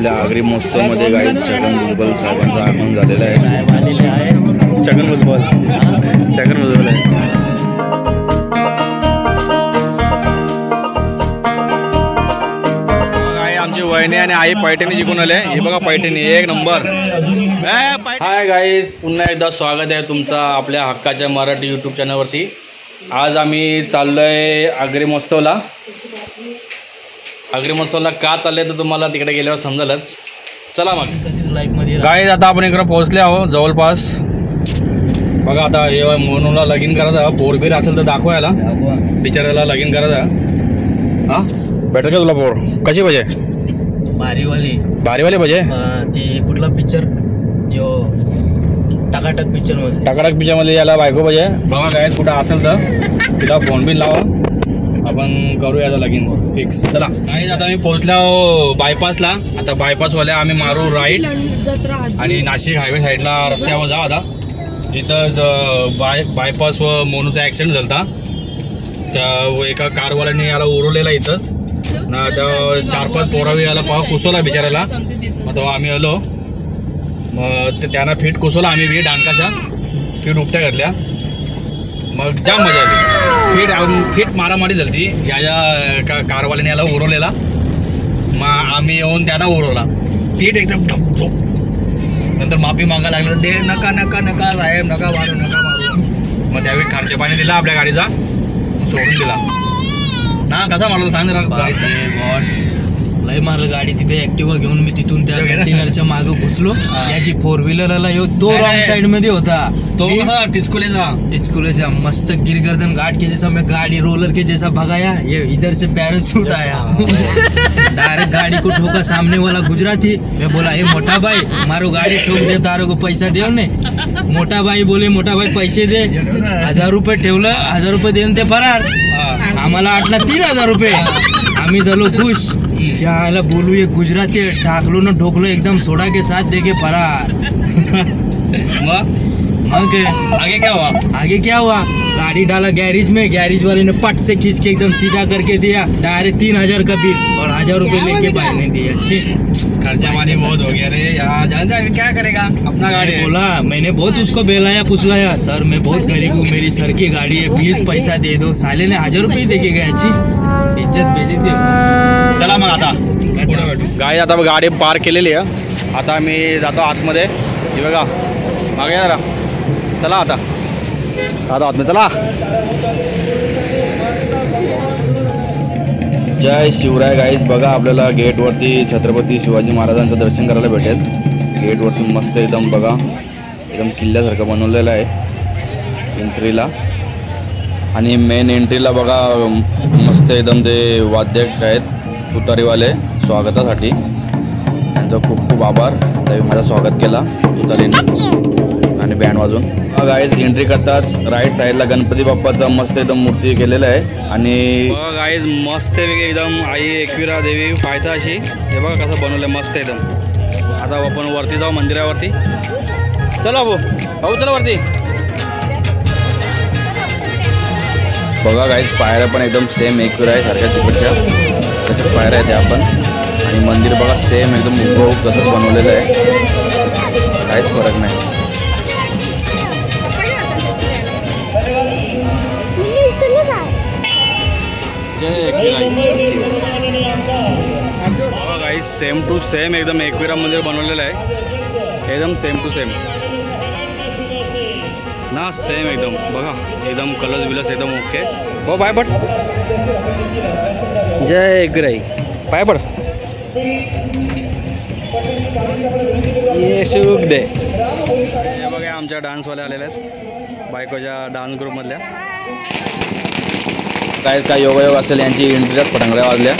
आपल्या आगरी महोत्सवामध्ये गाईज छगन भुजबळ साहेबांचं आगमन झालेलं आहे। छगन भुजबळ आहे। आमची वहिनी आणि आई पैठणी जिंकून आले। हे बघा पैठणी एक नंबर। हाय गाईज, पुन्हा एकदा स्वागत आहे तुमचं आपल्या हक्काच्या मराठी यूट्यूब चॅनलवरती। आज आम्ही चाललोय आगरी महोत्सवला। आगरी महोत्सवला का चाललंय तर तुम्हाला तिकडे गेल्यावर समजेलच। चला मग गाईज, आता आपण इकडे पोहोचले आहोत जवळपास। बघा आता हे मोनूला लगीन करायचं, पोरबीर असेल तर दाखवायला बिचारायला लगीन करायचं। हा भेटेल का तुला पोर? कशी पाहिजे? भारीवाली पाहिजे। ते कुठला पिक्चर जो टाकाटक पिक्चर मध्ये, टाकाटक पिक्चर मध्ये याला बायको पाहिजे। बघा गाईज, कुठं असेल तर तिला फोन बिन लावा, आपण करू याचा लगीन फिक्स। चला गाईज, आता आम्ही पोहोचलो बायपासला। आता बायपासवाल्या आम्ही मारू राईट आणि नाशिक हायवे साईडला रस्त्यावर जा। आता जिथंच बायपास व मोनूचा ॲक्सिडेंट झाला होता, त्या एका कारवाल्याने याला उरवलेला इथंच ना। त्या 4-5 पोरावी याला पाव कुसवला बिचारायला। मग तेव्हा आम्ही आलो, मग त्यांना फिट कुसवला आम्ही बी डानकाच्या फिट उपट्या घातल्या। मग जाम मजा आली। फिट मारामारी झाली ती। या कारवाल्याने याला उरवलेला, मग आम्ही येऊन त्यांना उरवला फिट एकदम ठोक। नंतर माफी मागायला लागलं, दे नका नका नका साहेब, नका मारू नका मारू। मग त्यावेळी खर्चे पाणी दिला आपल्या गाडीचा, सोडून दिला ना। कसा मारला सांग जरा। लय मारलं गाडी तिथे। ऍक्टिवा घेऊन मी तिथून त्या कंटेनरच्या मागे घुसलो। याची 4 व्हीलरला तो रॉंग साइड मध्ये होता, तो कसा टिचकुलेचा मस्त गिरगर्दन घाट के जैसा। मैं गाड़ी रोलर के जैसा भगाया, ये इधर से पैराशूट आया, डायरेक्ट गाड़ी को ठोका। सामने वाला गुजराती। मैं बोला, ए मोटा भाई मारो गाड़ी ठोक दे, तारो को पैसा दे। मोटा भाई बोले, मोटा भाई पैसे दे। 1000 रुपये ठेवलं, 1000 रुपये देऊन ते फरार। आम्हाला आटला 3000 रुपये। आम्ही झालो खुश। ज्याला बोलू ये गुजराती, ढाकलो न ढोकलो एकदम सोडा के साथ देके फरार। आगे क्या हुआ? गाड़ी डाला गैरेज में, गैरेज वाले ने पट से खींच के एकदम सीधा करके दिया। डायरेक्ट 3000 का बिल और 1000 रुपये लेके भागने दिया। खर्चा पानी बहुत हो गया रे यार, जानता है क्या करेगा अपना गाड़ी। बोला, मैंने बहुत उसको बेलाया पुछलाया, सर मैं बहुत गरीब हूँ, मेरी सर की गाड़ी है, प्लीज पैसा दे दो। साले ने 1000 रुपये देके गया। इज्जत भेजी दे। चला मग आता गाडी, आता गाडी पार्क केलेली आहे। आता मी जातो आतमध्ये। हे बघा मागे जरा, चला आता आतमध्ये चला। जय शिवराय गाईज, बघा आपल्याला गेटवरती छत्रपती शिवाजी महाराजांचं दर्शन करायला भेटेल। गेटवरती मस्त एकदम बघा, एकदम किल्ल्यासारखं बनवलेलं आहे एंट्रीला। आणि मेन एंट्रीला बघा मस्त एकदम ते वाद्य आहेत तुतारीवाले स्वागतासाठी। त्यांचं खूप खूप आभार, त्यांनी माझं स्वागत केला तुतारीने आणि बँड वाजून। गाईज एंट्री करतात राईट साईडला गणपती बाप्पाचा मस्त एकदम मूर्ती केलेलं आहे। आणि गाईज मस्त एकदम आई एकविरा देवी पायथा अशी। हे बघा कसं बनवलं मस्त एकदम। आता आपण वरती जाऊ मंदिरावरती। चला भाऊ चला वरती। बघा गाईज पायऱ्या पण एकदम सेम एकविरा आहे सारख्या तिकडच्या, त्याच्या पायऱ्या आहेत आपण। आणि मंदिर बघा सेम एकदम हुबहू तसंच बनवलेलं आहे, काहीच फरक नाही। बघा गाईज सेम टू सेम एकदम एकविरा मंदिर बनवलेलं आहे, एकदम सेम टू सेम ना, सेम एकदम। बघा एकदम कलर्स बिलर्स एकदम ओके। हो पाय पड, जय एकविराई, पाय पड, ये सुख दे। हे बघा आमच्या डान्सवाले आलेले आहेत, बायकोच्या डान्स ग्रुपमधल्या। काय योगायोग असेल यांची एंट्रीलाच फटांगड्या वाजल्या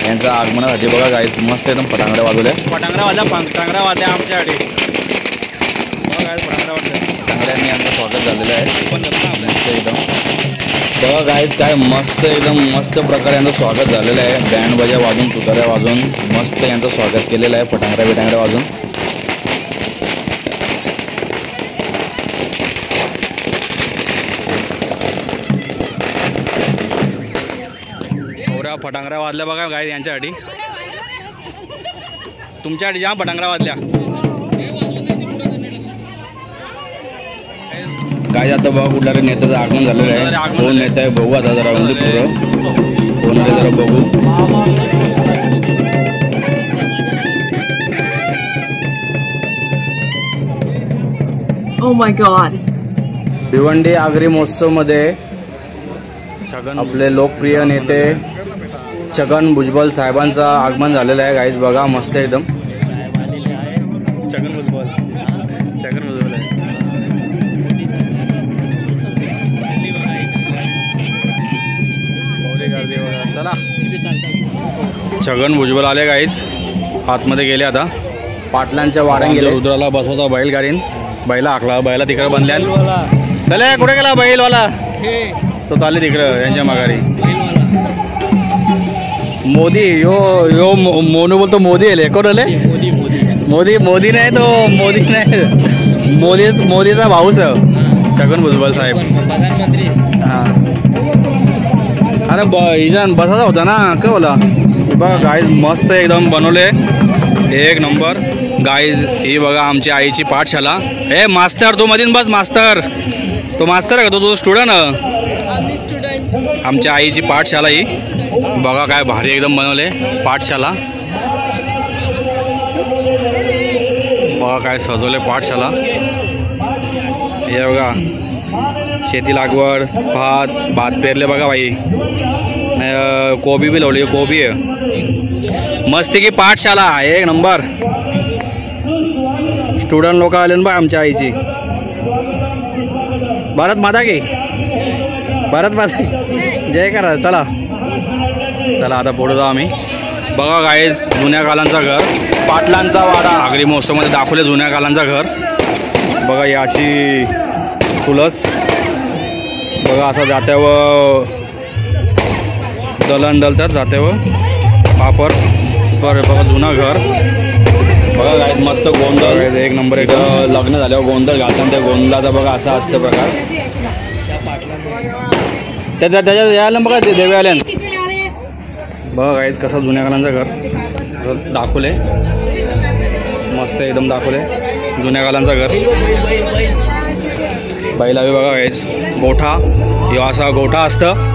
यांच्या आगमनासाठी। बघा गाईज मस्त एकदम फटांगड्या वाजवल्या, फटांगड्या वाजल्या आमच्यासाठी। फटांगड्यांनी यांचं स्वागत झालेलं आहे मस्त एकदम। बघा गाईज काय मस्त एकदम मस्त प्रकारे यांचं स्वागत झालेलं आहे। बँड बाजा वाजून तुताऱ्या वाजून मस्त यांचं स्वागत केलेलं आहे फटांगड्या वाजून। फटांगड्या वाजल्या बघा गाईज यांच्यासाठी। तुमच्यासाठी जाम पटांगरा वाजल्या. काय आता बघा कुठल्या नेत्याचं आगमन झालेलं आहे. कोण नेता आहे बघू आता जरा म्हणजे पुरं कोण आहे जरा बघू. Oh my god. Bhiwandi Agri महोत्सव मध्ये आपले लोकप्रिय नेते छगन भुजबळ साहेबांचं आगमन झालेलं आहे. गाईज बघा मस्त एकदम. छगन भुजबळ चला छगन भुजबळ आले गाईज. आतमध्ये गेले आता. पाटलांच्या वाड्या गेले. रुद्राला बसवता बैल गाडीन. बैला हाकला. बैला तिकडे बनल्या. चले कुठे गेला बैलवाला. तो चालले तिकडं यांच्या माघारी. मोदी यो मोनू बोलतो मोदी आले. कोण आले. मोदी नाही तो. मोदी नाही. मोदीचा भाऊच छगन भुजबळ साहेब. हां अरे इजन बसायचा होता ना काय बोला. बघा गाईज मस्त एकदम बनवले एक नंबर. गाईज ही बघा आमची आईची पाठशाला. हे मास्तर तू मधीन बस. मास्तर तो मास्तर आहे का तो स्टुडंट. आमच्या आईची पाठशाला ही बघा काय भारी एकदम बनवले पाठशाला. बघा काय सजवले पाठशाला. हे बघा शेती लागवड भात पेरले बघा बाई. कोबी बी लावली. कोबी आहे मस्ती की पाठशाला एक नंबर. स्टुडंट लोक आले ना बा आमच्या आईची. भारत माता की भारत माता जय करा. चला चला आता पुढे जाऊ आम्ही. बघा गाईज जुन्या कालांचा घर. पाटलांचा वाडा आगरी महोत्सवमध्ये दाखवले जुन्या कालांचा घर. बघा याची तुलस. बघा असं जात्यावर दलन दलतात जात्यावर पापड. बघा जुना घर. बघा गाईज मस्त गोंधळ एक नंबर. एक लग्न झाल्यावर गोंधळ घालताना त्या गोंधळाचा बघा असा असतं प्रकार. त्याच्यात यायला बघा ते देवी आल्यान. बघा गाईज कसा जुन्या कालांचं घर दाखवले. मस्त एकदम दाखवले जुन्या कालांचं घर. बैलावी बघा गाईज. गोठा ह्यो असा गोठा असतं.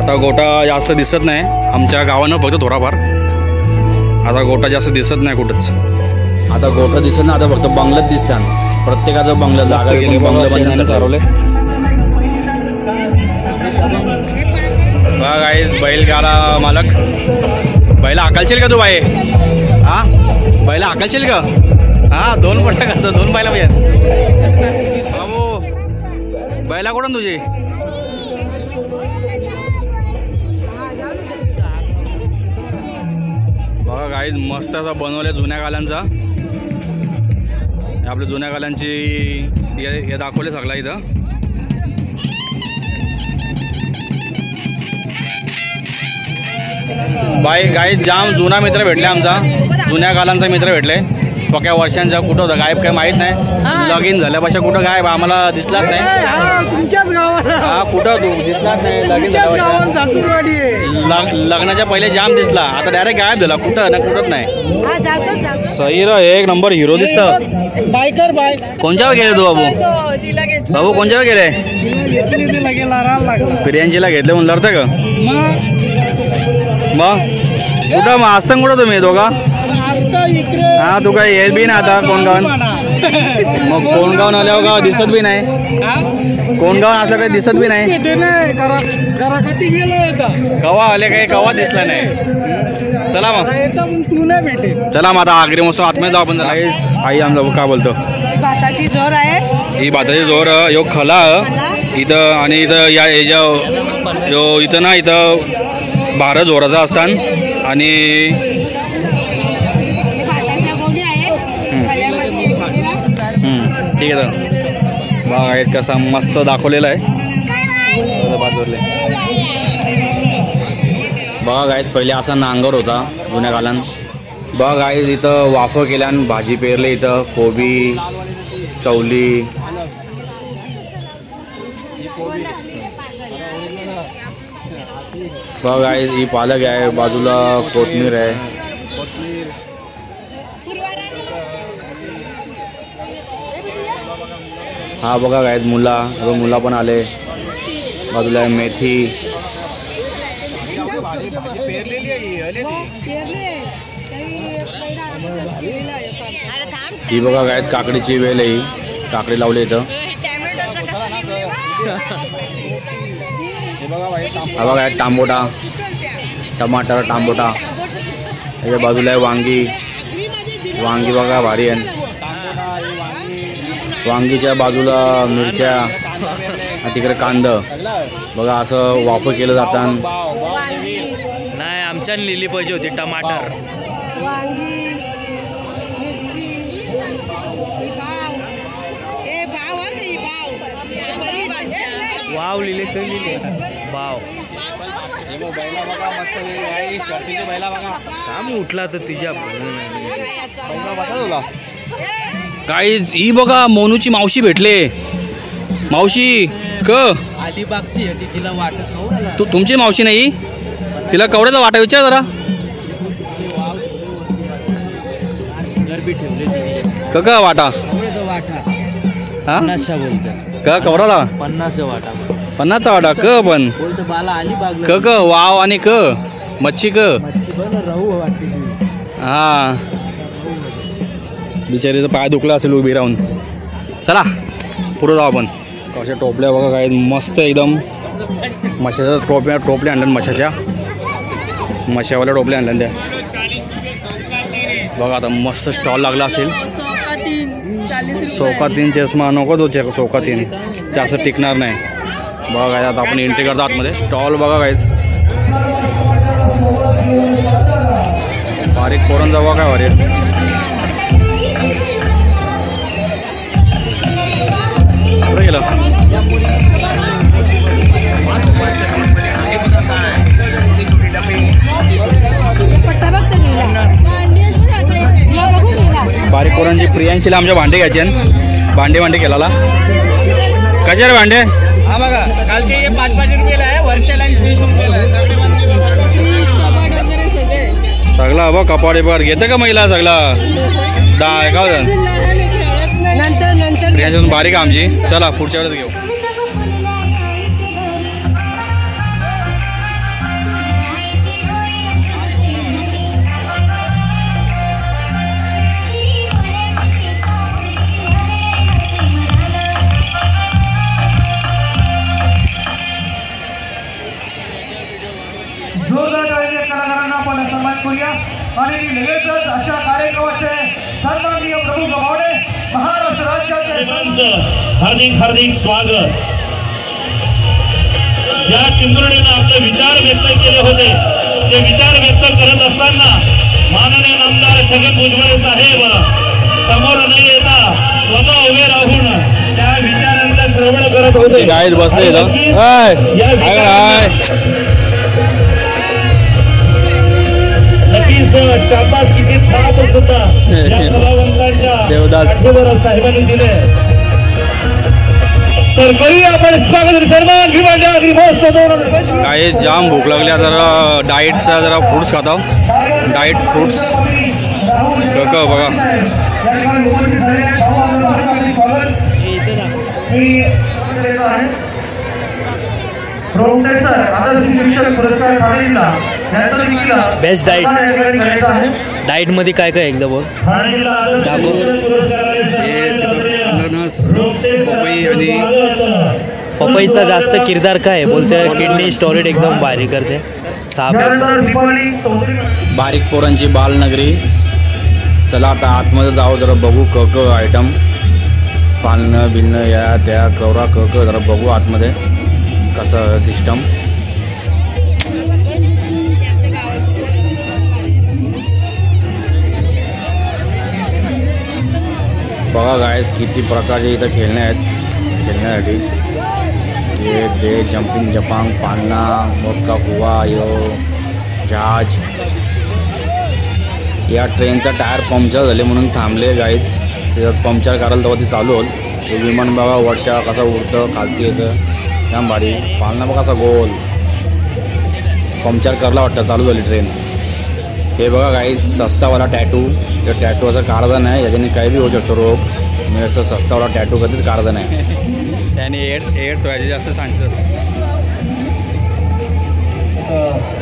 आता गोठा जास्त दिसत नाही आमच्या गावानं फक्त थोडाफार. आता गोठा जास्त दिसत नाही कुठंच. आता गोठा दिसत ना. आता फक्त बंगल्यात दिसतात. प्रत्येकाचं बंगला जागा गेली. बंगलं बांधण्याचं ठरवले. बघा गाईज बैल गाला मालक. बैला हाकलशील का तू बाई. हा बैला हाकलशील का. हा 2 पट्ट्या करतो. 2 बैला पाहिजे बाबू. बैला कुठून तुझी. बघा गाईज मस्त असं बनवले जुन्या कालांचा. आपल्या जुन्या कालांची हे दाखवले सगळा इथं. बाई गाईज जाम जुना मित्र भेटले आमचा. जुन्या कालांचा मित्र भेटले. पक्या वर्षांचा कुठं होता गायब काय माहीत नाही. लगीन झाल्यापासून कुठं गायब आम्हाला दिसलाच नाही. तुमच्याच गावाला. हा कुठं तू दिसलाच नाही. लगीन लग्नाच्या पहिले जाम दिसला. आता डायरेक्ट गायब झाला. कुठं ना कुठंच नाही. सही र एक नंबर हिरो दिसत. बायकर बाय. कोणत्यावर गेले तू बाबू. बाबू कोणत्यावर गेले. प्रियांशीला घेतले म्हणलं अर्थ का मग कुठं मग असतं कुठं तुम्ही दोघा. हा तू काय येत बी ना आता कोणगाव. मग कोणगाव आल्यावर गाव दिसत बी नाही. कोणगाव असलं काही दिसत बी नाही. कवा आले काही कवा दिसला नाही. चला मग तू नाही भेटे. चला मग आता आगरी मस्त आतमध्ये जाऊ आपण. आई आमचा काय बोलतो. भाताची जोर आहे. ही भाताची जोर यो खला इथं. आणि इथं या यो इथं ना इथं भारत जोराचा असतात. आणि ठीक आहे तर बघा कसा मस्त दाखवलेला आहे. बघा गाईज पहिले असा नांगर होता जुन्या कालात. बघा गाईज इथं वाफं केल्यान भाजी पेरले. इथं कोबी चवली. बघा गाईज ही पालक आहे. बाजूला कोथिंबीर आहे. हा बघा गाईज मुला पण आले. बाजूला मेथी. ही बघा गाईज काकडीची वेल आहे. ही काकडी लावली इथं. हा बघा टांबोटा, टमाटर, टांबोटा. याच्या बाजूला आहे वांगी बघा भारी आहे. वांगीच्या बाजूला मिरच्या, तिकडे कांदा बघा असं वापर केलं जातं. नाही आमच्या लिहिली पाहिजे होती टमाटर. वाव लिहिले तर लिहिले वाव. काम उठला तर तुझ्या गाईज ही बघा मोनूची मावशी भेटले. मावशी अलिबागची होती, तिला वाटत तुमची मावशी नाही, तिला कवड्याचा वाटा विचार जरा. गरबी ठेवले का वाटा वाटा हा 50 बोलत का कवडाला 50 वाटा 50चा वाटा पण बोलतो बाला अलिबाग वाव आणि मच्छी राहू वाटते. हा बिचारीचा पाय दुखला असेल उभी राहून. चला पुढे जाऊ आपण. कशा टोपल्या बघा काय मस्त एकदम. मशाच्या टोपल्या आणल्या मशावाल्या टोपल्या आणल्या त्या बघा. आता मस्त स्टॉल लागला असेल. सौका 3 चष्मा नको तो सौका 3 जास्त टिकणार नाही. बघा काय आता आपण एंट्री करतो आतमध्ये. स्टॉल बघा काहीच बारीक पोरण जावा काय वारे. कुठे गेलं बारीक पोरांची. प्रियांशीला आमच्या भांडे घ्यायचे. भांडे केला कशा रे भांडे. हा बघा कालचे 5-5 रुपयाला आहे, वरच्याला 30 रुपयाला आहे. सगळा बघ कपाडे पर घेतं का महिला सगळा का प्रियांशी बारीक आमची. चला पुढच्या वेळेस घेऊ. जोरदार टाळीने कलाकारांना आपण सन्मान करूया. आणि लगेचच अशा कार्यक्रमाचे सन्माननीय प्रभू गव्हाणे महाराष्ट्र राज्याचे हार्दिक स्वागत. ज्या चिंचोलीने आपले विचार व्यक्त केले होते ते विचार व्यक्त करत असताना माननीय आमदार छगन भुजबळ साहेब समोर न येता स्वतः उभे राहून त्या विचारांचं श्रवण करत होते. गाईत बसले नक्कीच शाबासकीची थाप सुद्धा या कलावंतांच्या पाठीवर साहेबांनी दिले. तर करूया आपण स्वागत सन्मान भिवाजी महोत्सव. काय जाम भूक लागल्या. जरा डाएटचा जरा फ्रूट्स खाता. डाएट फ्रूट्स बघा. बेस्ट डाएट मध्ये काय काय एकदा बघ. पपई आणि पपईचा जास्त किरदार काय बोलतोय. किडनी स्टोरेज एकदम भारी करते. बारीक पोरांची बालनगरी. चला आता आतमध्ये जाऊ जरा बघू आयटम पालनं बिलनं या त्या कवरा जरा बघू आतमध्ये कसं सिस्टम. बघा गायस किती प्रकारचे इथं खेळणे आहेत खेळण्यासाठी. ते जंपिंग जपांग पाळणा मोठका कुवा जहाज. या ट्रेनचा टायर पंक्चर झाले म्हणून थांबले गाईज. त्याच्यात पंक्चर करायला तेव्हा ती चालू होल. ते विमान बघा वर्षा कसा उडतं खालती येतं त्या भारी. पाळणा बघा कसा गोल पंक्चर करला वाटतं चालू झाली ट्रेन. हे बघा काही सस्तावाला टॅटू. या टॅटूचं कारदान आहे, याच्याने काही बी होऊ शकतो रोग. मी असं सस्तावाला टॅटू कधीच कारदान आहे. त्याने एड्स व्हायचे जास्त सांगतात.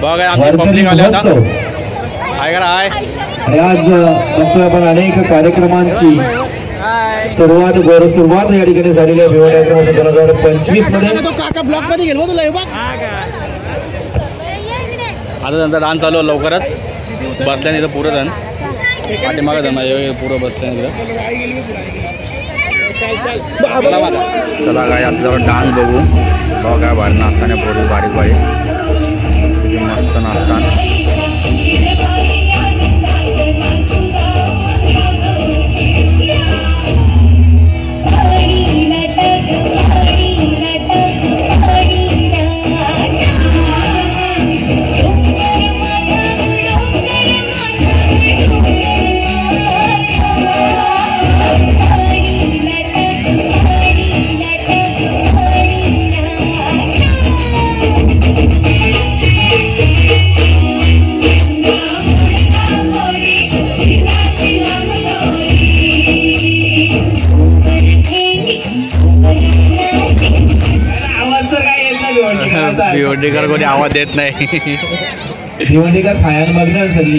बघा आमची पब्लिक आले होता. काय करा आहे आज बघतोय आपण अनेक कार्यक्रमांची सुरुवात या ठिकाणी झालेली आहे. भिवंडी 2025 मध्ये आता त्यांचा डान्स चालू लवकरच. बसल्याने इथं पुरं जण पाठीमागं जण पुरं बसल्याने इथं. चला काय आता जरा डान्स बघू. तेव्हा काय बाहेर नाचताना पोरी बारीक बारीक किती मस्त नाचतात. भिवंडीकर कोणी आवाज देत नाही. भिवंडीकर खायला बघणार सल्ली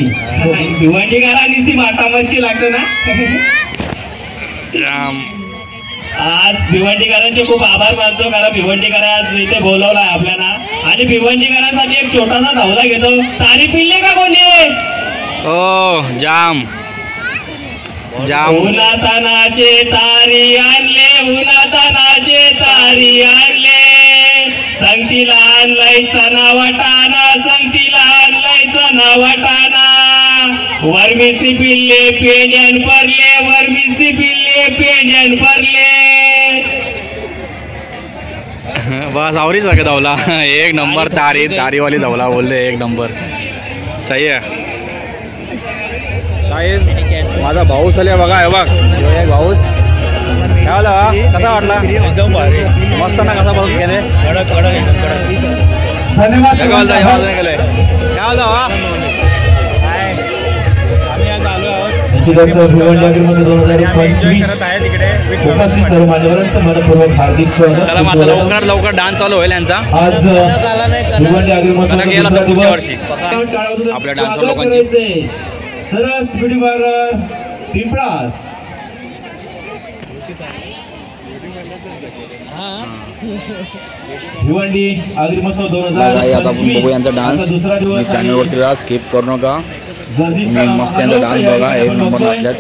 भिवंडीकरांनी ती माटामच्छी लागते ना. आज भिवंडीकरांचे खूप आभार मानतो, कारण भिवंडीकर आज इथे बोलवला आहे आपल्याला. आणि भिवंडीकरांसाठी एक छोटासा धावला घेतो. तारी पिल्ले का कोणी? ओ जाम जाम. उन्हातानाचे तारी आणले, उन्हातानाचे तारी आणले. संगतीला आणलाय चना वाटाणा, संगतीला आणलाय चना वाटाणा. वरमिस्ती पिल्ले पेंड्यान पडले, वरमिस्ती पिल्ले पेंड्यान पडले. बस आवरीच का धावला. एक नंबर तारीवाली धावला बोलले. एक नंबर सही आहे. माझा भाऊस आले बघा. हे बघ भाऊस काय झालं कसा वाटला? एकदम भारी मस्त ना. कसा भाऊस गेले धन्यवाद. काय झालं लवकर डान्स चालू होईल यांचा. गेला तर पुढच्या वर्षी आपल्या डान्सर लोकांची. सरस ब्युटी पार्लर पिंपळास. भिवंडी आगरी महोत्सव 2025. आता आपण बघू यांचा डान्स. मी चॅनलवरती राहा, स्किप करू नका. मी मस्त यांचा डान्स बघा. एक नंबर नाचल्यात.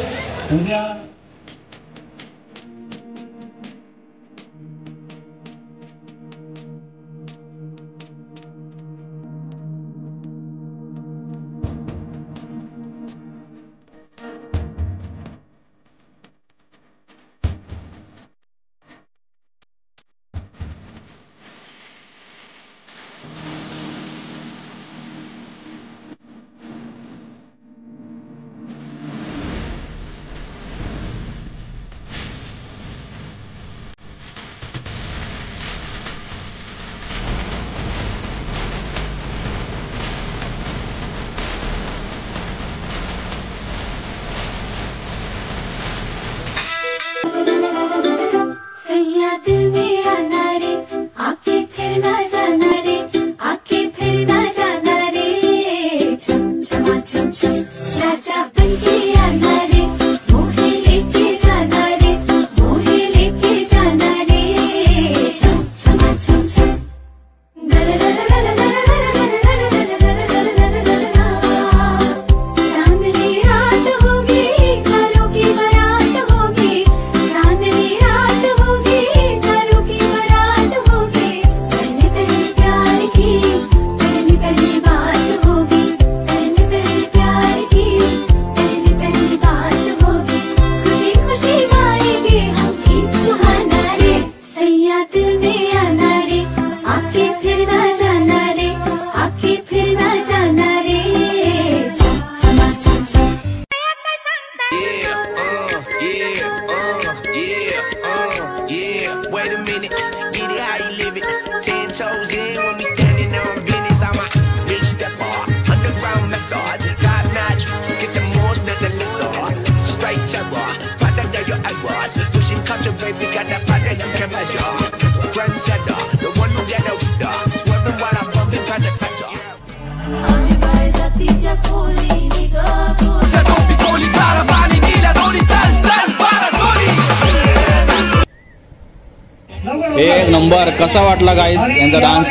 एक नंबर. कसा वाटला गाईज यांचा डान्स?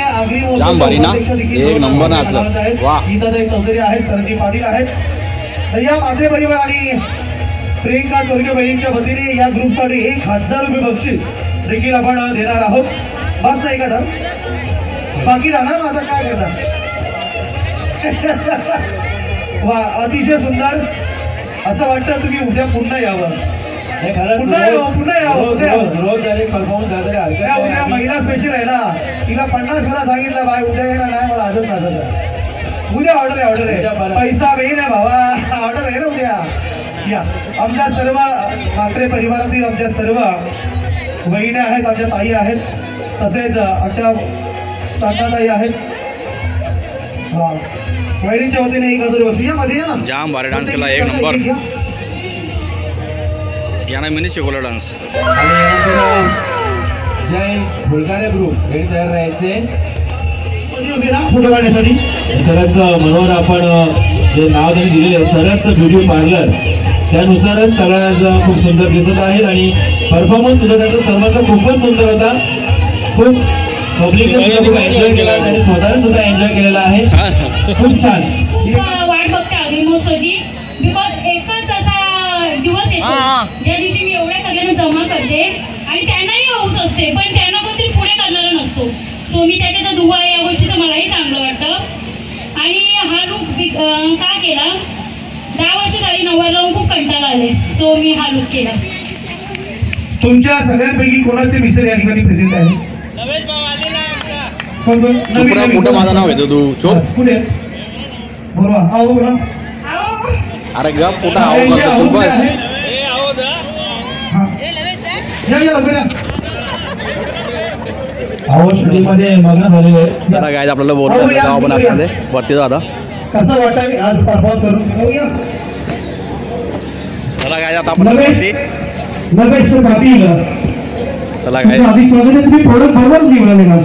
जाम भारी ना, एक नंबर नाचलं. वा. चौधरी आहेत, सरजी पाटील आहेत. तर या माझे परिवार आणि प्रियंका चोरगे बहिणींच्या वतीने या ग्रुपसाठी 1000 रुपये बक्षीस देखील आपण देणार आहोत. बस नाही का तर बाकी राहणार माझा काय करणार. वा, अतिशय सुंदर. असं वाटतं तुम्ही उद्या पुन्हा यावं. पुन्हा यावं. उद्या महिला स्पेशल आहे ना, तिला 50 वेळा सांगितलं बाय उद्या येणार नाही, मला आजच नाचत. उद्या ऑर्डर आहे. पैसा वेळ आहे भावा, ऑर्डर आहे ना उद्या. या आमच्या सर्व ठाकरे परिवारातील आमच्या सर्व वहिन्या आहेत, आमच्या ताई आहेत, तसेच आमच्या साताताई आहेत. वहिनीच्या वतीने 1000 बक्षीस. यामध्ये या ना, जाम भारी डान्स केला, एक नंबर. यानं मीनी शिकवलं डान्स. जय फुलकारे ग्रुप हे तयार राहायचे फोटो काढण्यासाठी. तरच मनोहर आपण जे नाव त्यांनी दिलेले सरस ब्युटी पार्लर त्यानुसारच सगळ्या खूप सुंदर दिसत आहेत आणि परफॉर्मन्स सुद्धा त्यांचा सर्वांचा खूपच सुंदर होता. खूप पब्लिक एन्जॉय केला आणि स्वतःने सुद्धा एन्जॉय केलेला आहे. खूप छान. वाट बघते अग्निमहोत्सवाची, बिकॉज एकच असा दिवस येतो ज्या दिवशी मी एवढ्या सगळ्यांना जमा करते आणि त्यांनाही हौस असते, पण त्यांना कोणतरी पुढे करणारा नसतो. सो मी त्याच्यात दुवा आहे, या गोष्टीचं मलाही चांगलं वाटतं. आणि हा लूक का केला, 10 वर्ष झाली नववार लावून खूप कंटाळा आले, सो मी हा लूक केला. तुमच्या सगळ्यांपैकी कोणाचे मिस्टर या ठिकाणी प्रेझेंट आहे? चुपरा कुठं माझं नाव घेतो तू? चुप. पुढे बरोबर. आओ बोला. अरे ग कुठं आहो करतो, चुप बस. या लवकर या. आहो शूटिंगमध्ये मग्न झालेले आहेत. जरा गाईज आपल्याला बोलतो आपण आपल्याला वरती जाता. कसं वाटतंय आज परफॉर्मन्स करून? चला गाईज आता आपण वरती. नवेश पाटील, चला गाईज. तुम्ही प्रोडक्ट बरोबर निघाले का?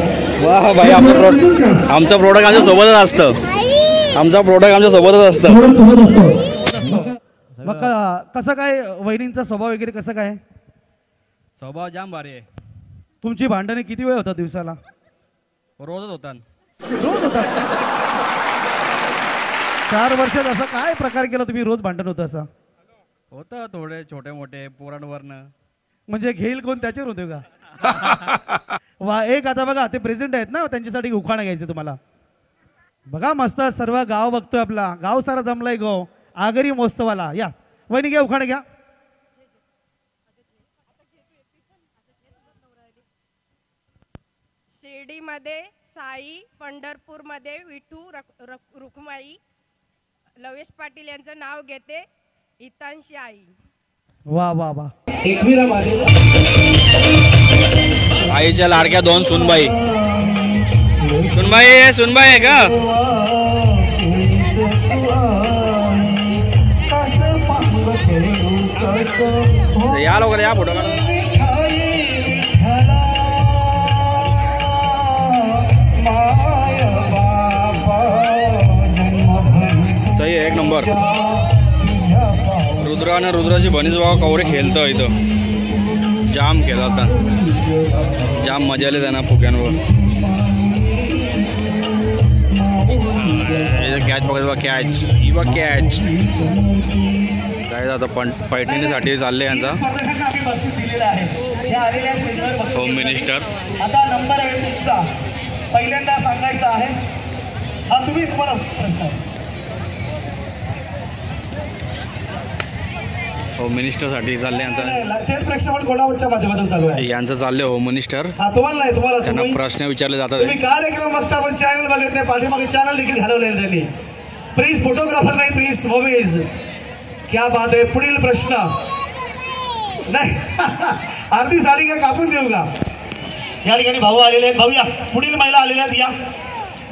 वा भाई, आमचं प्रोडक्ट आमच्या सोबतच असतं. आमचा प्रोडक्ट आमच्या सोबतच असतं. मग कसं काय वहिनींचा स्वभाव वगैरे कसं काय? स्वभाव जाम भारी आहे. तुमची भांडणे किती वेळ होतात दिवसाला? रोजच होतात. रोज होतात. 4 वर्षात असा काय प्रकार केला तुम्ही रोज भांडण होतं असं? होतं थोडे छोटे मोठे पोरांवरनं. म्हणजे घेईल कोण त्याच्यावर होते का? वा. एक आता बघा ते प्रेझेंट आहेत ना, त्यांच्यासाठी उखाणा घ्यायचं तुम्हाला. बघा मस्त सर्व गाव बघतोय, आपला गाव सारा जमलाय गाव आगरी महोत्सवाला. या वहिनी घ्या, उखाणा घ्या. शिर्डीमध्ये साई, पंढरपूरमध्ये विठू रुक्माई, लवेश पाटील यांचं नाव घेते हितांशी आई. वा वा वा. आईच्या लाडक्या 2 सुनबाई. सुनबाई आहे का? या लवकर या फोटो काढा. सही आहे, एक नंबर. रुद्र आणि रुद्राची बनीच बाबा कवरे खेळतं इथं. जाम केला होता, जाम मजा आली त्यांना फुक्यांवर. कॅच बघायचं बा, कॅच ही बा कॅच. काय आता पण पैठणीसाठी चालले यांचा होम मिनिस्टर. आता नंबर आहे तुमचा, पहिल्यांदा सांगायचा आहे. हा तुम्ही तुम्हाला प्रश्न. होम मिनिस्टरसाठी चालले यांचा. थेट प्रेक्षेपण कोणाच्या माध्यमातून चालू आहे. यांचं चालले होम मिनिस्टर. हा तुम्हाला नाही, तुम्हाला त्यांना प्रश्न विचारले जातात. तुम्ही कार्यक्रम बघता पण चॅनल बघत नाही. पाठीमागे चॅनल देखील घालवलेलं त्यांनी. प्लीज फोटोग्राफर नाही, प्लीज मूवीज. क्या बात आहे. पुढील प्रश्न नाही. अर्धी साडी का कापून देऊ का? या ठिकाणी भाऊ आलेले आहेत. भाऊ या. पुढील महिला आलेल्या आहेत. या.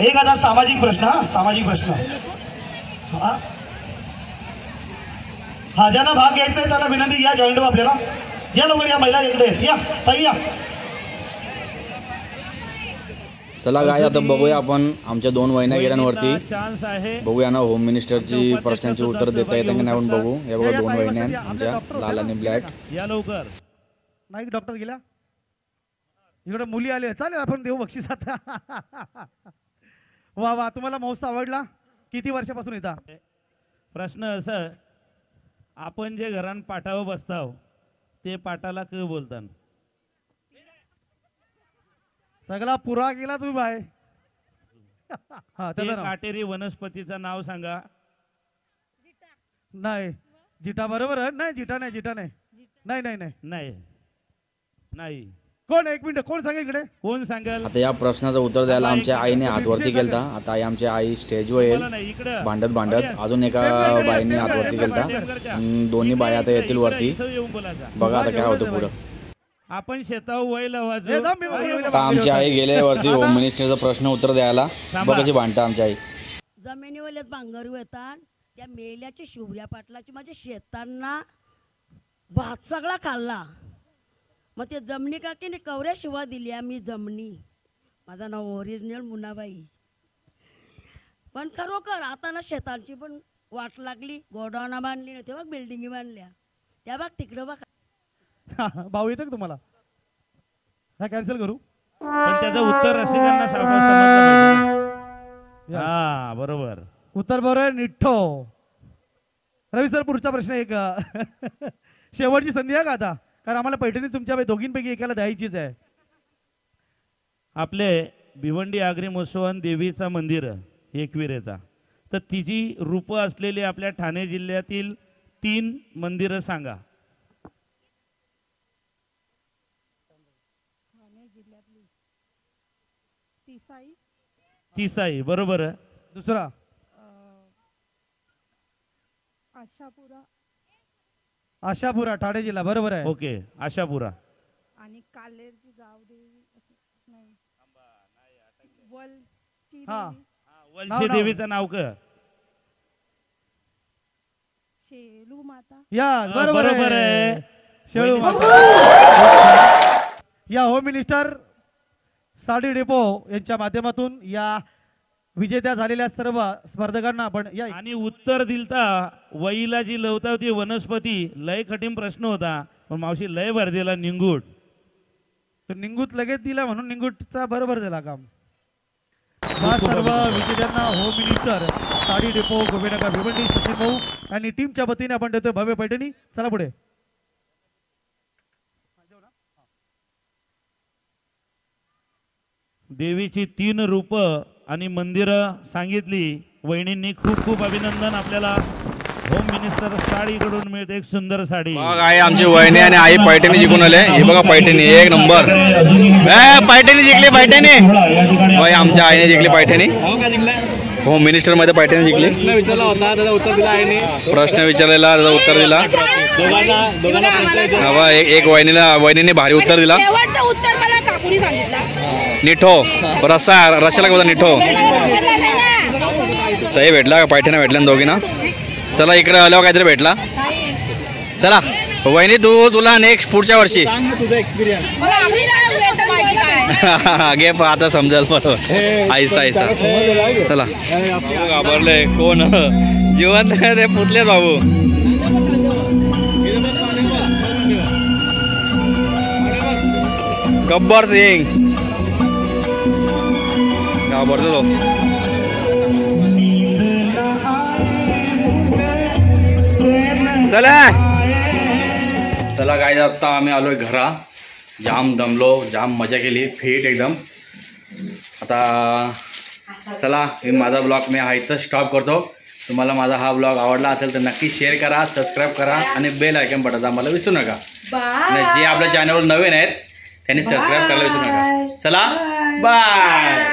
एक आता सामाजिक प्रश्न. हा सामाजिक प्रश्न. हा ज्यांना भाग घ्यायचा आहे त्यांना विनंती, या जॉईंट आपल्याला. या लवकर या. महिला इकडे आहेत. या ताई या. चला गाय आता बघूया आपण आमच्या 2 वहिन्या गेल्यांवरती चान्स आहे. बघूया ना होम मिनिस्टरची प्रश्नांची उत्तर देता येतं की नाही आपण बघू. हे बघा 2 वहिन्या आमच्या लाल आणि ब्लॅक. या लवकर. नाही डॉक्टर गेला इकडे मुली आले. चालेल आपण देऊ बक्षीस आता. वा वा तुम्हाला महोत्सव आवडला. किती वर्षापासून येता? प्रश्न असं आपण जे घरान पाटावर बसताव ते पाटाला क बोलतात? सगळा पुरा गेला तुम्ही बाय. ते काटेरी वनस्पतीचं नाव सांगा. नाही जिटा बरोबर आहे. नाही जिटा नाही जिटा नाही नाही नाही नाही नाही नाही. कोण? एक मिनिट कोण सांगा इकडे. कोण सांगेल? आता या प्रश्नाचं उत्तर द्यायला आमच्या आईने हातवरती केलता. आता आई आमची आई स्टेजवर येईल भांडत अजून एका बाईने हातवरती केलता. दोन्ही बाया आता येतील वरती. बघा आता काय होतं पुढं. आपण शेतावर वय लावायचं. आता आमची आई गेले वरती होम मिनिस्टरचा प्रश्न उत्तर द्यायला. बघाची भांडता आमची आई. जमिनीवर भांगरू येतात त्या मेल्याची शिवऱ्या पाटलाची माझ्या शेतांना भात सगळा खाल्ला. मग ते जमनी काकीने कवऱ्या शिवा दिल्या. मी जमनी माझं नाव ओरिजिनल मुनाबाई. पण खरोखर आता ना शेतांची पण वाट लागली. गोडाऊना बांधली ना तेव्हा बिल्डिंगी बांधल्या. त्या बाग तिकडं बघा. भाऊ येतं का तुम्हाला? हा कॅन्सल करू. पण त्याचं उत्तर रसिकांना समजलं पाहिजे. हा बरोबर उत्तर बरोबर आहे. निठ्ठो. रवी सर पुढचा प्रश्न एक शेवटची संधी आहे का आता? कारण आम्हाला पैठणी तुमच्या दोघींपैकी एकाला द्यायचीच आहे. आपले भिवंडी आगरी महोत्सवन देवीचा मंदिर एकविरेचा तर तिची रूप असलेली आपल्या ठाणे जिल्ह्यातील 3 मंदिरं सांगा. तिसाई बरोबर आहे. दुसरा आशापुरा ठाणे जिल्हा बरोबर आहे. ओके आशापुरा. आणि कालेरची गावदेवी वलची देवीचं नाव क? शेलू माता. या बरोबर आहे. शेळू माता. या होम मिनिस्टर साडी डेपो यांच्या माध्यमातून या विजेत्या झालेल्या सर्व स्पर्धकांना आपण या. आणि उत्तर दिलता वईला जी लवता होती वनस्पती. लय कठीण प्रश्न होता पण मावशी लय भर दिला. निंगूट. तर निंगूट लगेच दिला म्हणून निंगूटचा बरोबर दिला काम. सर्व विजेत्यांना होम मिनिस्टर साडी डेपो गोबेनगर भिवंडी सचिन भाऊ आणि टीमच्या वतीने आपण देतोय भव्य पैठणी. चला पुढे. देवीची 3 रूप आणि मंदिरं सांगितली. वहिनींनी खूप खूप अभिनंदन. आपल्याला होम मिनिस्टर साडीकडून मिळते एक सुंदर साडी. आई आमची वहिनी आणि आई पैठणी जिंकून आले. हे बघा पैठणी एक नंबर. पैठणी जिंकली. पैठणी बाई आमच्या आईने जिंकली पैठणी. होम मिनिस्टर मध्ये पैठणी जिंकली. प्रश्न विचारलेला त्याचा उत्तर दिला. एक वहिनीने भारी उत्तर दिला. निठो रशाला का निठो. सही भेटला पैठण्या भेटल्या दोघींना. चला इकडे आल्यावर काहीतरी भेटला. चला वहिनी तुला नेक्स्ट पुढच्या वर्षी घे आता समजेल बरोबर. आहिस्ता आहिस्ता. चला घाबरले कोण जिवंत ते पुतले बाबू. गब्बर सिंग घाबरतो. चला चला काय आता आम्ही आलोय घरा. जाम दमलो जाम मजा केली फिट एकदम. आता चला मी माझा ब्लॉग मी हा इथं स्टॉप करतो. तुम्हाला माझा हा ब्लॉग आवडला असेल तर नक्की शेअर करा सबस्क्राईब करा आणि बेल आयकॉन बटन दाबायला विसरू नका. आणि जे आपल्या चॅनलवर नवीन आहेत त्यांनी सबस्क्राईब करायला विसरू नका. चला बाय.